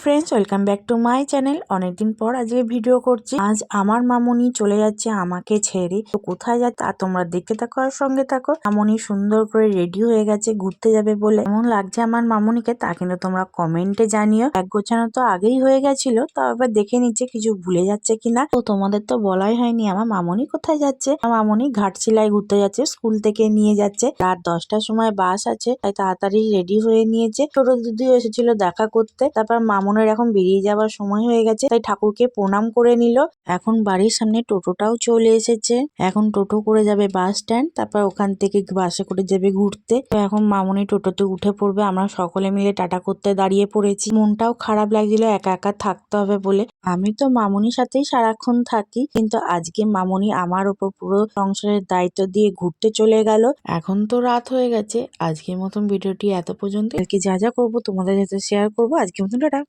Friends, welcome back to my channel. অনেকদিন পর আজকে ভিডিও করছি। আজ আমার মামুনি চলে যাচ্ছে আমাকে ছেড়ে। তো কোথায় যায় তা তোমরা দেখতে থাকো আর সঙ্গে থাকো। মামুনি সুন্দর করে রেডি হয়ে গেছে ঘুরতে যাবে বলে। কেমন লাগছে আমার মামুনিকে তা কিন্তু তোমরা কমেন্টে জানিও। এক গোছানো তো আগেই হয়ে গেছিল, তাও এবার দেখে নিচ্ছে কিছু ভুলে যাচ্ছে কিনা। তো তোমাদের তো বলাই হয়নি আমার মামুনি কোথায় যাচ্ছে। আমার মামুনি ঘাটশিলায় ঘুরতে যাচ্ছে, স্কুল থেকে নিয়ে যাচ্ছে। রাত 10টার সময় বাস আছে, তাই তাড়াতাড়ি রেডি হয়ে নিয়েছে। ছোট দিদিও এসেছিল দেখা করতে। তারপর মামুনের এখন বেরিয়ে যাওয়ার সময় হয়ে গেছে, তাই ঠাকুরকে প্রণাম করে নিল। এখন বাড়ির সামনে টোটোটাও চলে এসেছে। এখন টোটো করে যাবে বাস স্ট্যান্ড, তারপর ওখান থেকে বাসে করে যাবে ঘুরতে। তো এখন মামুনি টোটোতে উঠে পড়বে। আমরা সকলে মিলে টাটা করতে দাঁড়িয়ে পড়েছি। মনটাও খারাপ লাগছিল একা একা থাকতে হবে বলে। আমি তো মামুনির সাথেই সারাক্ষণ থাকি, কিন্তু আজকে মামুনি আমার উপর পুরো সংসারের দায়িত্ব দিয়ে ঘুরতে চলে গেল। এখন তো রাত হয়ে গেছে। আজকের মতন ভিডিওটি এত পর্যন্ত। কালকে যা যা করবো তোমাদের সাথে শেয়ার করবো। আজকের মতন টাটা।